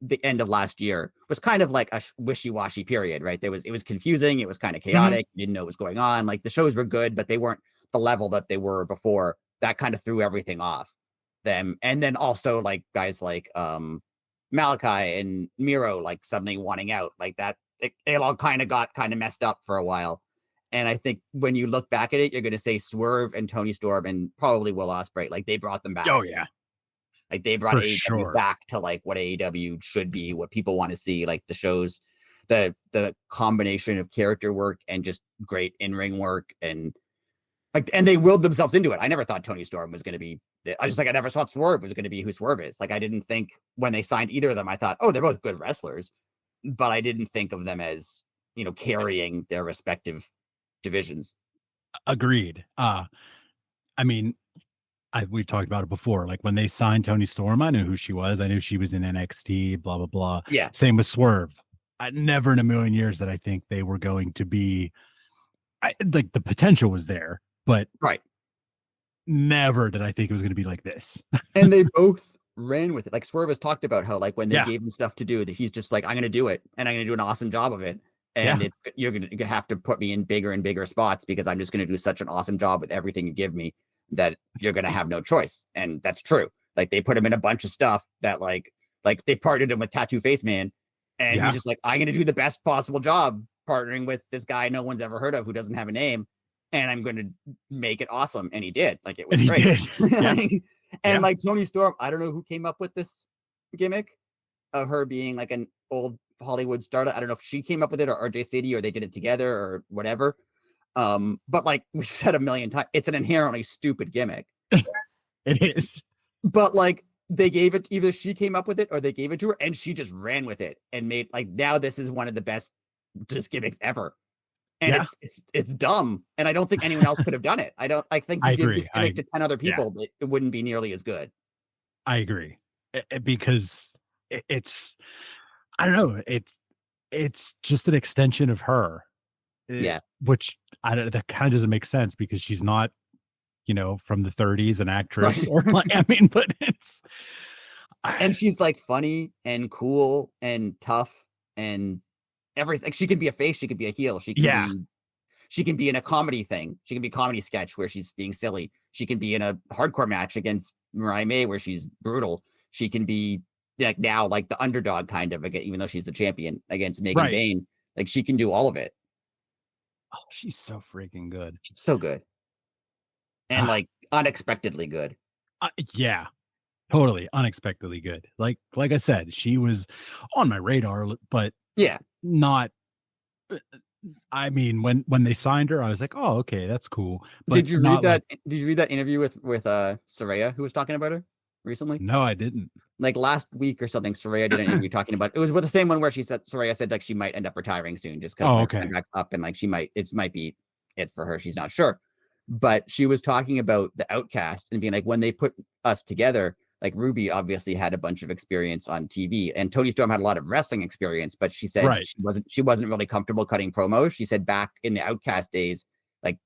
the end of last year was kind of like a wishy-washy period, right? It was confusing, it was kind of chaotic, you didn't know what was going on. Like the shows were good, but they weren't the level that they were before. That kind of threw everything off them. And then also like guys like Malachi and Miro like suddenly wanting out like that, it all kind of got messed up for a while. And I think when you look back at it, you're going to say Swerve and Toni Storm and probably Will Ospreay, like they brought them back. Oh yeah, like they brought AEW back to like what AEW should be, what people want to see, like the shows, the combination of character work and just great in-ring work, and they willed themselves into it. I never thought Toni Storm was going to be I never thought Swerve was going to be who Swerve is. Like, I didn't think when they signed either of them, I thought, oh, they're both good wrestlers, but I didn't think of them as, carrying their respective divisions. Agreed. I mean, we've talked about it before. Like when they signed Toni Storm, I knew who she was. I knew she was in NXT, blah, blah, blah. Yeah. Same with Swerve. I never in a million years that I think they were going to be like the potential was there, but right. Never did I think it was going to be like this. And they both ran with it. Like Swerve has talked about how, like, when they gave him stuff to do, that he's just like, I'm going to do it and I'm going to do an awesome job of it. And you're going to have to put me in bigger and bigger spots because I'm just going to do such an awesome job with everything you give me that you're going to have no choice. And that's true. Like they put him in a bunch of stuff that like they partnered him with Tattoo Face Man. And he's just like, I'm going to do the best possible job partnering with this guy no one's ever heard of who doesn't have a name. And I'm going to make it awesome. And he did. Like it was great. And like Toni Storm, I don't know who came up with this gimmick of her being like an old Hollywood starlet. I don't know if she came up with it or RJ City or they did it together or whatever. But like we've said a million times, it's an inherently stupid gimmick. It is. But like they gave it, either she came up with it or they gave it to her and she just ran with it and made like, now this is one of the best just gimmicks ever. And it's dumb. And I don't think anyone else could have done it. I think you give this gimmick to 10 other people, it wouldn't be nearly as good. I agree. Because it's, I don't know, it's just an extension of her. Which that kind of doesn't make sense because she's not, from the 30s, an actress or like, but it's. And she's like funny and cool and tough and everything. She could be a face, she could be a heel, she can be in a comedy thing, she can be a comedy sketch where she's being silly, she can be in a hardcore match against Mariah May where she's brutal, she can be like now like the underdog kind of, again, even though she's the champion against Megan Bayne. Like she can do all of it. Oh, she's so freaking good. She's so good. And like unexpectedly good. Totally unexpectedly good. Like I said, she was on my radar, but not. I mean, when they signed her, I was like, oh, okay, that's cool. But did you read that? Did you read that interview with Saraya, who was talking about her recently? No, I didn't. Like last week or something, Saraya did an interview talking about it was with the same one where Saraya said like she might end up retiring soon just because contract's up and like it might be it for her. She's not sure. But she was talking about the Outcast and being like, when they put us together, like Ruby obviously had a bunch of experience on TV and Toni Storm had a lot of wrestling experience, but she said she wasn't really comfortable cutting promos. She said back in the Outcast days, like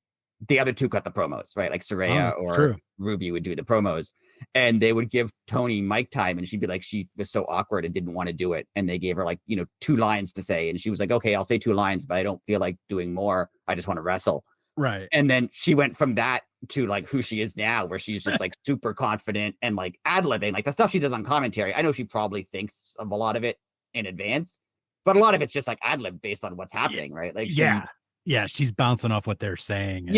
the other two cut the promos, right? Like Saraya or Ruby would do the promos and they would give Toni mic time and she'd be like, she was so awkward and didn't want to do it. And they gave her like, 2 lines to say. And she was like, okay, I'll say 2 lines, but I don't feel like doing more. I just want to wrestle. Right. And then she went from that to like who she is now, where she's just like super confident and like ad-libbing, like the stuff she does on commentary. I know she probably thinks of a lot of it in advance, but a lot of it's just like ad-lib based on what's happening, right? Like she's bouncing off what they're saying.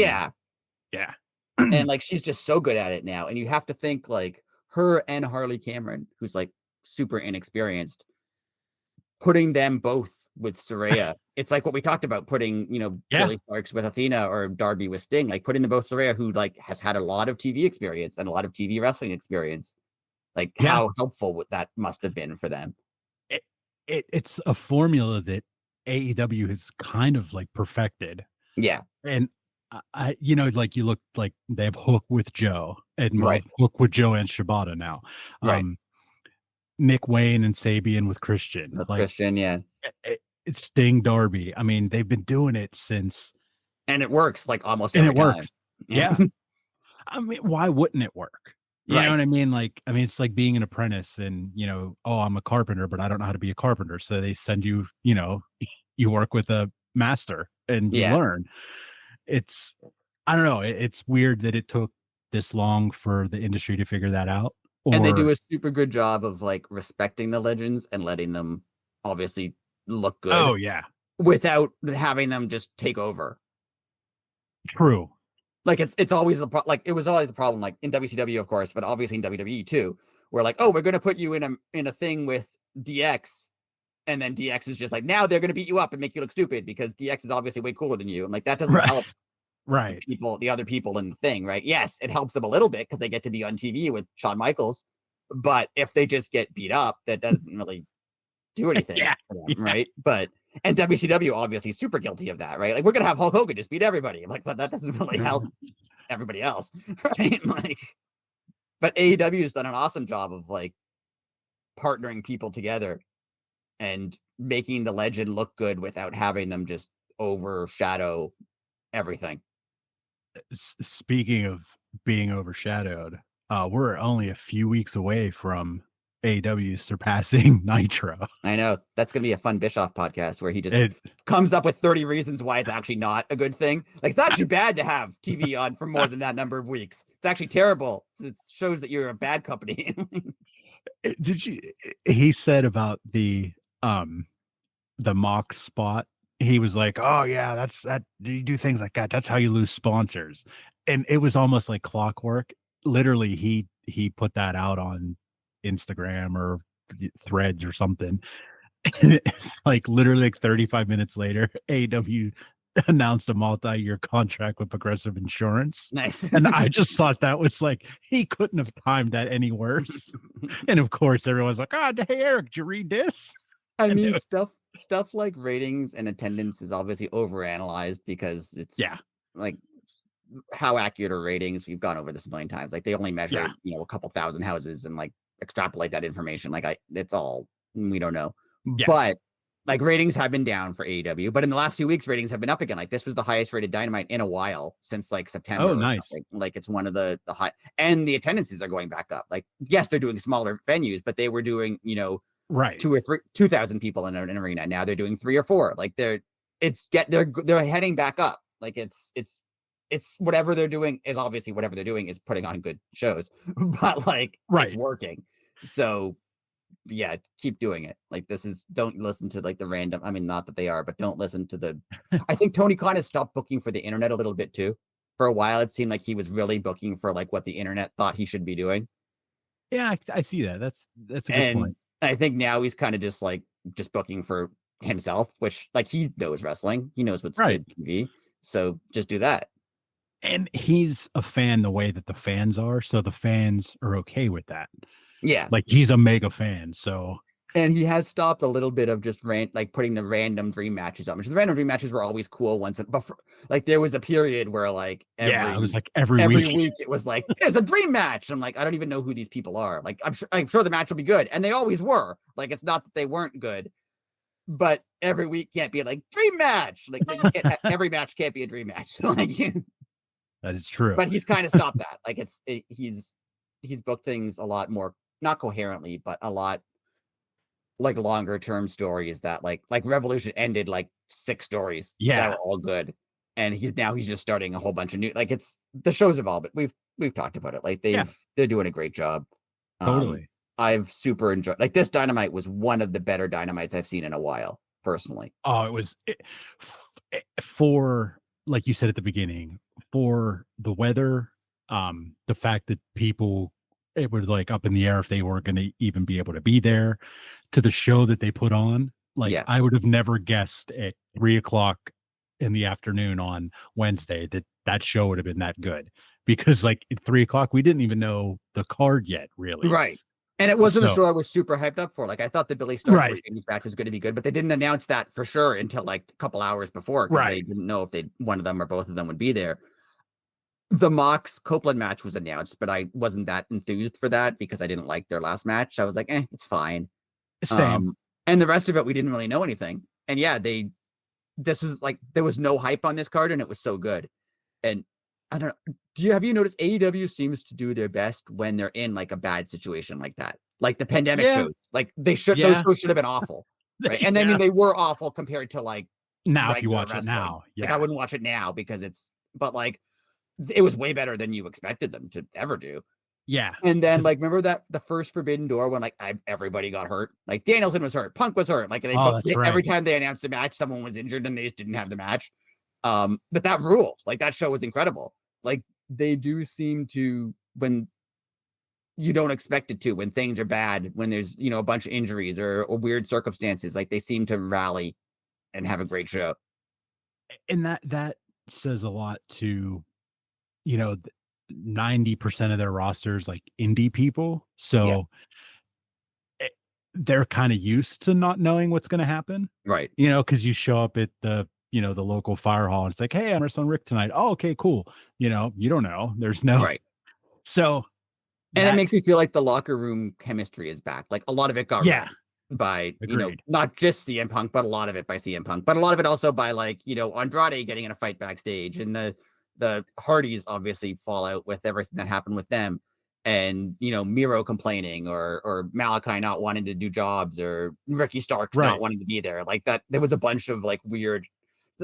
And like she's just so good at it now. And you have to think like her and Harley Cameron, who's like super inexperienced, putting them both with Saraya. It's like what we talked about, putting, Billie Starkz with Athena or Darby with Sting, like putting them both Saraya, who like has had a lot of TV experience and a lot of TV wrestling experience. Like how helpful that must have been for them. It's a formula that AEW has kind of like perfected. Yeah. And like you look like they have Hook with Joe and Hook with Joe and Shibata now. Nick Wayne and Sabian with Christian. Christian, it's Sting Darby. I mean, they've been doing it since, and it works like almost every time. Works. Yeah. I mean, why wouldn't it work? You know what I mean? Like, it's like being an apprentice and, I'm a carpenter, but I don't know how to be a carpenter. So they send you, you work with a master and you learn. I don't know. It's weird that it took this long for the industry to figure that out. And they do a super good job of like respecting the legends and letting them obviously look good. Oh yeah. Without having them just take over. True. Like it's always it was always a problem, like in WCW, of course, but obviously in WWE too, where like, oh, we're gonna put you in a thing with DX, and then DX is just like, now they're gonna beat you up and make you look stupid because DX is obviously way cooler than you, and like that doesn't help right. the other people in the thing, right? Yes, it helps them a little bit because they get to be on TV with Shawn Michaels, but if they just get beat up, that doesn't really do anything for them, right? But and WCW obviously super guilty of that, right? Like we're gonna have Hulk Hogan just beat everybody. I'm like, but that doesn't really help everybody else, right? Like, but AEW has done an awesome job of like partnering people together and making the legend look good without having them just overshadow everything. Speaking of being overshadowed, we're only a few weeks away from AEW surpassing Nitro. I know. That's going to be a fun Bischoff podcast where he just comes up with 30 reasons why it's actually not a good thing. Like, it's actually bad to have TV on for more than that number of weeks. It's actually terrible. It shows that you're a bad company. He said about the Mox spot, he was like, oh yeah, that you do things like that, that's how you lose sponsors. And it was almost like clockwork. Literally he put that out on Instagram or Threads or something, and it's like literally like 35 minutes later, AEW announced a multi-year contract with Progressive Insurance. Nice. And I just thought that was like, he couldn't have timed that any worse. And of course everyone's like, oh, hey Eric, did you read this? I mean, stuff like ratings and attendance is obviously overanalyzed because it's like how accurate are ratings? We've gone over this a million times. Like they only measure, a couple thousand houses and like extrapolate that information. Like it's all, we don't know. Yes. But like ratings have been down for AEW, but in the last few weeks, ratings have been up again. Like this was the highest rated Dynamite in a while since like September. Oh, nice. Like it's one of the high, and the attendances are going back up. Like, yes, they're doing smaller venues, but they were doing, right, 2,000 people in an arena. Now they're doing 3 or 4. Like they're heading back up. Like it's whatever they're doing is obviously whatever they're doing is putting on good shows, but like it's working. So yeah, keep doing it. Like don't listen to like the random, I mean, not that they are, but don't listen to I think Tony Khan has stopped booking for the internet a little bit too. For a while, it seemed like he was really booking for like what the internet thought he should be doing. Yeah, I see that. That's a good point. I think now he's kind of just booking for himself, which like he knows wrestling. He knows what's good TV. So just do that. And he's a fan the way that the fans are. So the fans are okay with that. Yeah. Like he's a mega fan. So. And he has stopped a little bit of just putting the random dream matches on, which the random dream matches were always cool but like there was a period where like it was like every week it was like there's a dream match. I'm like, I don't even know who these people are. Like I'm sure the match will be good, and they always were. Like it's not that they weren't good, but every week can't be like dream match. Like every match can't be a dream match. Like that is true. But he's kind of stopped that. Like he's booked things a lot more, not coherently, but a lot like longer term stories that like Revolution ended like 6 stories that were all good, and he's just starting a whole bunch of new, like it's the shows have all, but we've talked about it, like they're doing a great job. Totally. I've super enjoyed, like this Dynamite was one of the better Dynamites I've seen in a while personally. Oh, it was for, like you said at the beginning, for the weather, the fact that people, it was like up in the air if they weren't going to even be able to be there, to the show that they put on. Like I would have never guessed at 3:00 in the afternoon on Wednesday that show would have been that good, because like at 3:00 we didn't even know the card yet, really. Right. And it wasn't a show I was super hyped up for. Like I thought the Billie Starkz match was going to be good, but they didn't announce that for sure until like a couple hours before, because they didn't know if one of them or both of them would be there. The Mox Copeland match was announced, but I wasn't that enthused for that because I didn't like their last match. I was like, it's fine. Same. And the rest of it, we didn't really know anything. And this was like, there was no hype on this card, and it was so good. And I don't know. Have you noticed AEW seems to do their best when they're in like a bad situation like that? Like the pandemic shows. Like those shows should have been awful. Right. And I mean, they were awful compared to like now, if you watch wrestling. It now. Like I wouldn't watch it now because but like it was way better than you expected them to ever do. Yeah. And then like, remember that the first Forbidden Door when like everybody got hurt? Like Danielson was hurt, Punk was hurt. Like every time they announced a match, someone was injured and they just didn't have the match. But that ruled. Like that show was incredible. Like they do seem to, when you don't expect it to, when things are bad, when there's, a bunch of injuries or weird circumstances, like they seem to rally and have a great show. And that says a lot to, 90% of their rosters like indie people. So they're kind of used to not knowing what's going to happen. Right. Because you show up at the local fire hall and it's like, hey, I'm wrestling Rick tonight. Oh, okay, cool. You don't know. There's no. Right. So. And it makes me feel like the locker room chemistry is back. Like a lot of it got wrecked by, Agreed. Not just CM Punk, but a lot of it by CM Punk, but a lot of it also by like, Andrade getting in a fight backstage, and the Hardys obviously fall out with everything that happened with them. And, Miro complaining or Malachi not wanting to do jobs, or Ricky Starkz not wanting to be there. Like that, there was a bunch of like weird,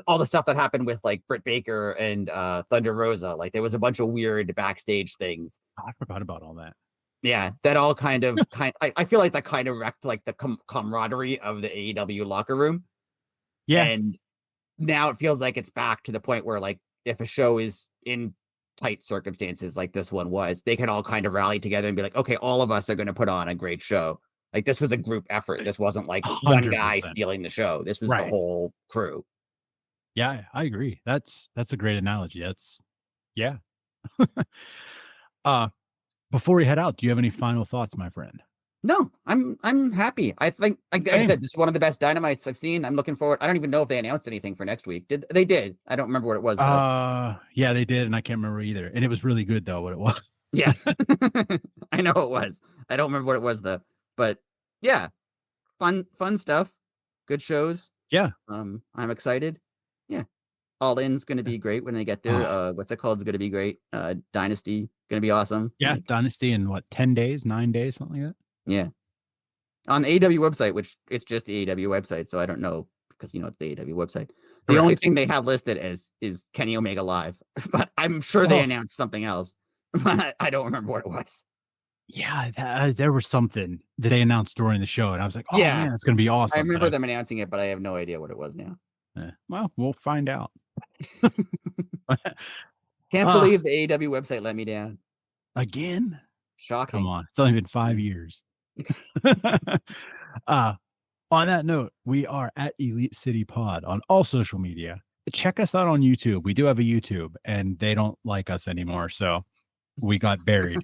all the stuff that happened with like Britt Baker and Thunder Rosa. Like there was a bunch of weird backstage things. I forgot about all that. Yeah, that all I feel like that kind of wrecked like the camaraderie of the AEW locker room. Yeah. And now it feels like it's back to the point where like if a show is in tight circumstances like this one was, they can all kind of rally together and be like, okay, all of us are going to put on a great show. Like this was a group effort. This wasn't like 100%. One guy stealing the show. This was the whole crew. Yeah, I agree. That's a great analogy. Yeah. Before we head out, do you have any final thoughts, my friend? No, I'm happy. I think, like I said, this is one of the best Dynamites I've seen. I'm looking forward. I don't even know if they announced anything for next week. They did. I don't remember what it was, though. Yeah, they did, and I can't remember either. And it was really good, though, what it was. Yeah. I know it was. I don't remember what it was, though. But yeah, fun stuff. Good shows. Yeah. I'm excited. Yeah. All In's going to be great when they get there. What's it called? It's going to be great. Dynasty going to be awesome. Yeah, Dynasty in what, 10 days, 9 days, something like that. Yeah. On the AEW website, which it's just the AEW website, so I don't know, because it's the AEW website. The only thing they have listed is Kenny Omega Live, but I'm sure they announced something else, but I don't remember what it was. Yeah, there was something that they announced during the show, and I was like, oh man, it's going to be awesome. I remember them announcing it, but I have no idea what it was now. Well, we'll find out. Can't believe the AEW website let me down. Again? Shocking. Come on. It's only been 5 years. On that note, we are at Elite City Pod on all social media. Check us out on YouTube. We do have a YouTube, and they don't like us anymore, so we got buried.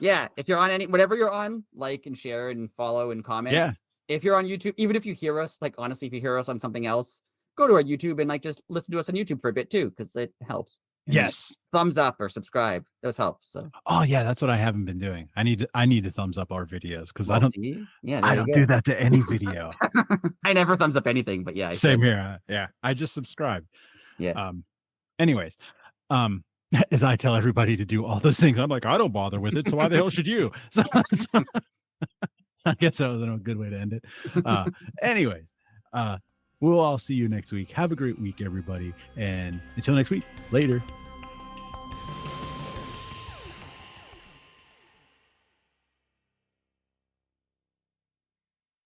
Yeah, if you're on whatever you're on, like and share and follow and comment. Yeah. If you're on YouTube, even if you hear us, like honestly, if you hear us on something else, go to our YouTube and like just listen to us on YouTube for a bit too, because it helps. And yes. Thumbs up or subscribe. Those help. So. Oh yeah, that's what I haven't been doing. I need to thumbs up our videos, because I don't do that to any video. I never thumbs up anything, but yeah. Same here. Yeah. I just subscribe. Yeah. Anyways, as I tell everybody to do all those things, I'm like, I don't bother with it, so why the hell should you? So I guess that was a good way to end it. Anyways, we'll all see you next week. Have a great week, everybody. And until next week, later.